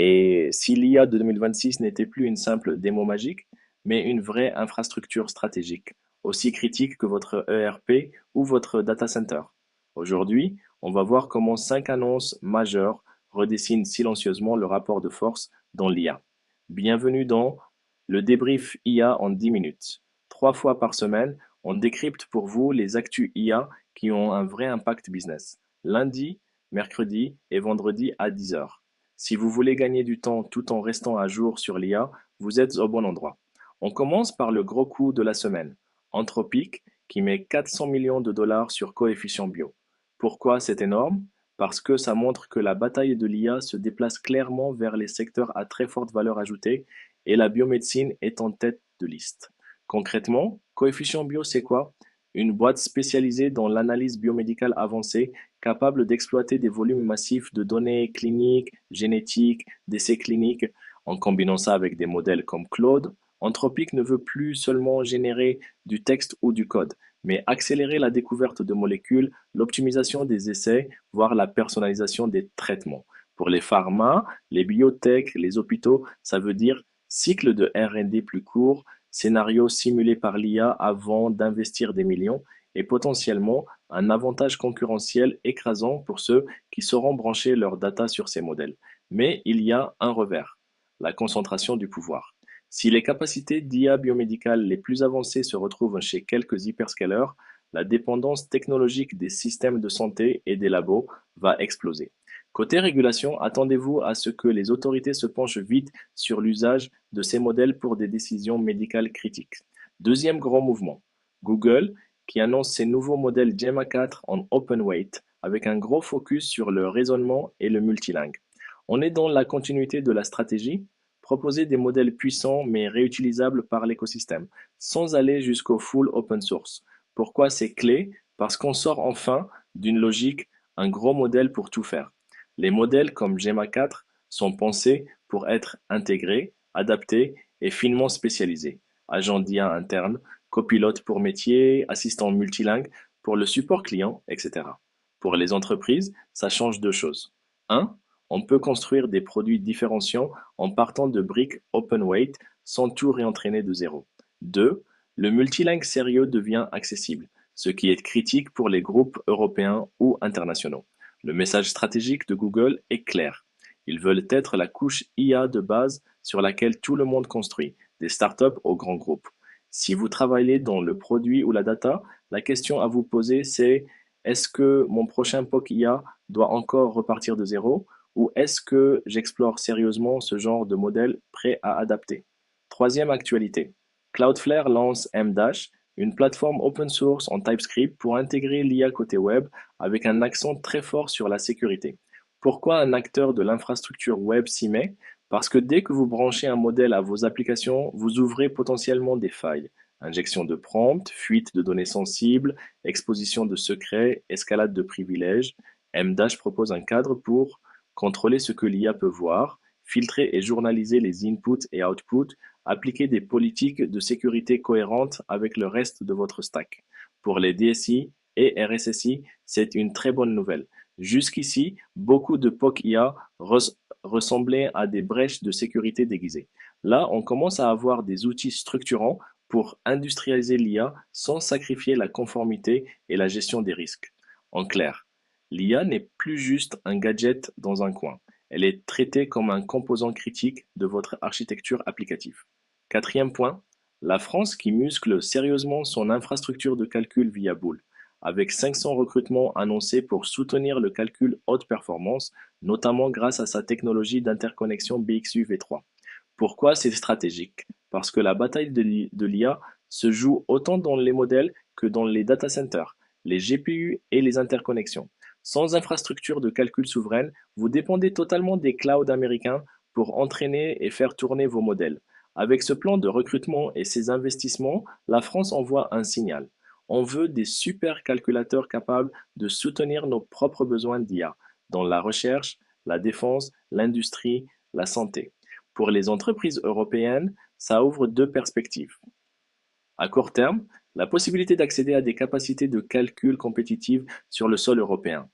Et si l'IA de 2026 n'était plus une simple démo magique, mais une vraie infrastructure stratégique, aussi critique que votre ERP ou votre data center. Aujourd'hui, on va voir comment 5 annonces majeures redessinent silencieusement le rapport de force dans l'IA. Bienvenue dans le débrief IA en 10 minutes. 3 fois par semaine, on décrypte pour vous les actus IA qui ont un vrai impact business. Lundi, mercredi et vendredi à 10 heures. Si vous voulez gagner du temps tout en restant à jour sur l'IA, vous êtes au bon endroit. On commence par le gros coup de la semaine. Anthropic, qui met 400 millions de dollars sur coefficient bio. Pourquoi c'est énorme? Parce que ça montre que la bataille de l'IA se déplace clairement vers les secteurs à très forte valeur ajoutée et la biomédecine est en tête de liste. Concrètement, coefficient bio, c'est quoi? Une boîte spécialisée dans l'analyse biomédicale avancée capable d'exploiter des volumes massifs de données cliniques, génétiques, d'essais cliniques. En combinant ça avec des modèles comme Claude, Anthropic ne veut plus seulement générer du texte ou du code, mais accélérer la découverte de molécules, l'optimisation des essais, voire la personnalisation des traitements. Pour les pharma, les biotech, les hôpitaux, ça veut dire cycle de R&D plus court, scénario simulé par l'IA avant d'investir des millions et potentiellement un avantage concurrentiel écrasant pour ceux qui sauront brancher leurs data sur ces modèles. Mais il y a un revers, la concentration du pouvoir. Si les capacités d'IA biomédicale les plus avancées se retrouvent chez quelques hyperscalers, la dépendance technologique des systèmes de santé et des labos va exploser. Côté régulation, attendez-vous à ce que les autorités se penchent vite sur l'usage de ces modèles pour des décisions médicales critiques. Deuxième grand mouvement, Google qui annonce ses nouveaux modèles Gemma 4 en open weight avec un gros focus sur le raisonnement et le multilingue. On est dans la continuité de la stratégie, proposer des modèles puissants mais réutilisables par l'écosystème, sans aller jusqu'au full open source. Pourquoi c'est clé? Parce qu'on sort enfin d'une logique, un gros modèle pour tout faire. Les modèles comme Gemma 4 sont pensés pour être intégrés, adaptés et finement spécialisés. Agent d'IA interne, copilote pour métier, assistant multilingue pour le support client, etc. Pour les entreprises, ça change deux choses. Un, on peut construire des produits différenciants en partant de briques open weight sans tout réentraîner de zéro. Deux, le multilingue sérieux devient accessible, ce qui est critique pour les groupes européens ou internationaux. Le message stratégique de Google est clair. Ils veulent être la couche IA de base sur laquelle tout le monde construit, des startups aux grands groupes. Si vous travaillez dans le produit ou la data, la question à vous poser c'est est-ce que mon prochain POC IA doit encore repartir de zéro ou est-ce que j'explore sérieusement ce genre de modèle prêt à adapter? Troisième actualité. Cloudflare lance M-Dash, une plateforme open source en TypeScript pour intégrer l'IA côté web avec un accent très fort sur la sécurité. Pourquoi un acteur de l'infrastructure web s'y met? Parce que dès que vous branchez un modèle à vos applications, vous ouvrez potentiellement des failles. Injection de prompts, fuite de données sensibles, exposition de secrets, escalade de privilèges. M-Dash propose un cadre pour contrôler ce que l'IA peut voir, filtrer et journaliser les inputs et outputs, appliquer des politiques de sécurité cohérentes avec le reste de votre stack. Pour les DSI et RSSI, c'est une très bonne nouvelle. Jusqu'ici, beaucoup de POC IA ressemblaient à des brèches de sécurité déguisées. Là, on commence à avoir des outils structurants pour industrialiser l'IA sans sacrifier la conformité et la gestion des risques. En clair, l'IA n'est plus juste un gadget dans un coin. Elle est traitée comme un composant critique de votre architecture applicative. Quatrième point, la France qui muscle sérieusement son infrastructure de calcul via Boole, avec 500 recrutements annoncés pour soutenir le calcul haute performance, notamment grâce à sa technologie d'interconnexion BXU V3. Pourquoi c'est stratégique? Parce que la bataille de l'IA se joue autant dans les modèles que dans les data centers, les GPU et les interconnexions. Sans infrastructure de calcul souveraine, vous dépendez totalement des clouds américains pour entraîner et faire tourner vos modèles. Avec ce plan de recrutement et ces investissements, la France envoie un signal. On veut des supercalculateurs capables de soutenir nos propres besoins d'IA dans la recherche, la défense, l'industrie, la santé. Pour les entreprises européennes, ça ouvre deux perspectives. À court terme, la possibilité d'accéder à des capacités de calcul compétitives sur le sol européen.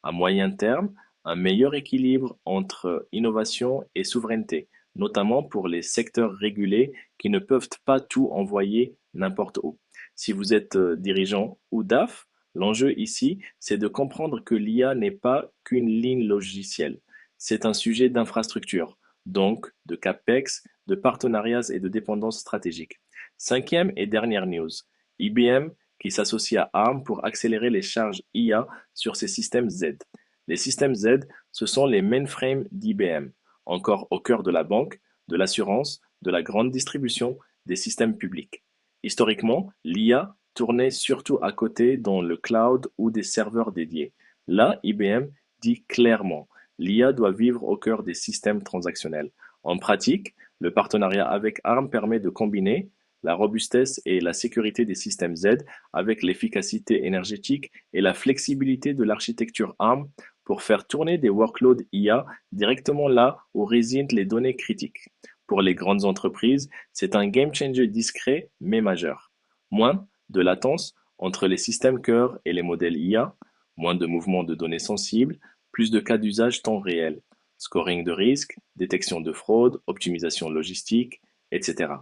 À moyen terme, un meilleur équilibre entre innovation et souveraineté, notamment pour les secteurs régulés qui ne peuvent pas tout envoyer n'importe où. Si vous êtes dirigeant ou DAF, l'enjeu ici, c'est de comprendre que l'IA n'est pas qu'une ligne logicielle. C'est un sujet d'infrastructure, donc de CAPEX, de partenariats et de dépendance stratégique. Cinquième et dernière news, IBM qui s'associe à ARM pour accélérer les charges IA sur ses systèmes Z. Les systèmes Z, ce sont les mainframes d'IBM, encore au cœur de la banque, de l'assurance, de la grande distribution, des systèmes publics. Historiquement, l'IA tournait surtout à côté dans le cloud ou des serveurs dédiés. Là, IBM dit clairement, l'IA doit vivre au cœur des systèmes transactionnels. En pratique, le partenariat avec ARM permet de combiner la robustesse et la sécurité des systèmes Z avec l'efficacité énergétique et la flexibilité de l'architecture ARM pour faire tourner des workloads IA directement là où résident les données critiques. Pour les grandes entreprises, c'est un game changer discret mais majeur. Moins de latence entre les systèmes cœur et les modèles IA, moins de mouvements de données sensibles, plus de cas d'usage temps réel, scoring de risque, détection de fraude, optimisation logistique, etc.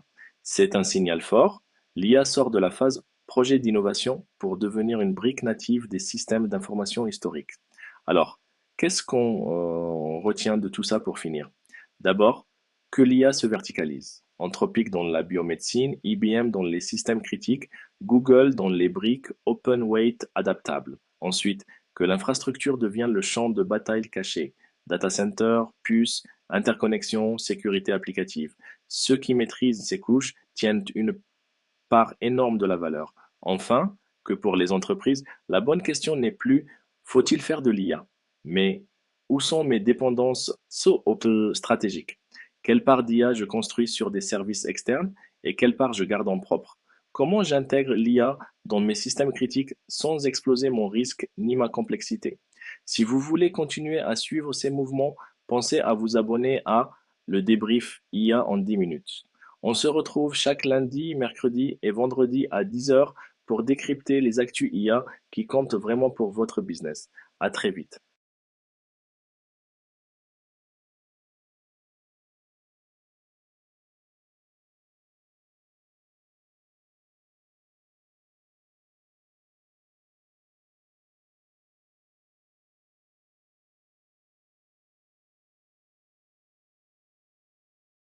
C'est un signal fort. L'IA sort de la phase projet d'innovation pour devenir une brique native des systèmes d'information historiques. Alors, qu'est-ce qu'on retient de tout ça pour finir? D'abord, que l'IA se verticalise. Anthropic dans la biomédecine, IBM dans les systèmes critiques, Google dans les briques open weight adaptables. Ensuite, que l'infrastructure devient le champ de bataille caché. Data center, puces, interconnexion, sécurité applicative. Ceux qui maîtrisent ces couches tiennent une part énorme de la valeur. Enfin, que pour les entreprises, la bonne question n'est plus faut-il faire de l'IA, mais où sont mes dépendances stratégiques? Quelle part d'IA je construis sur des services externes et quelle part je garde en propre? Comment j'intègre l'IA dans mes systèmes critiques sans exploser mon risque ni ma complexité? Si vous voulez continuer à suivre ces mouvements, pensez à vous abonner à le débrief IA en 10 minutes. On se retrouve chaque lundi, mercredi et vendredi à 10 heures pour décrypter les actus IA qui comptent vraiment pour votre business. À très vite.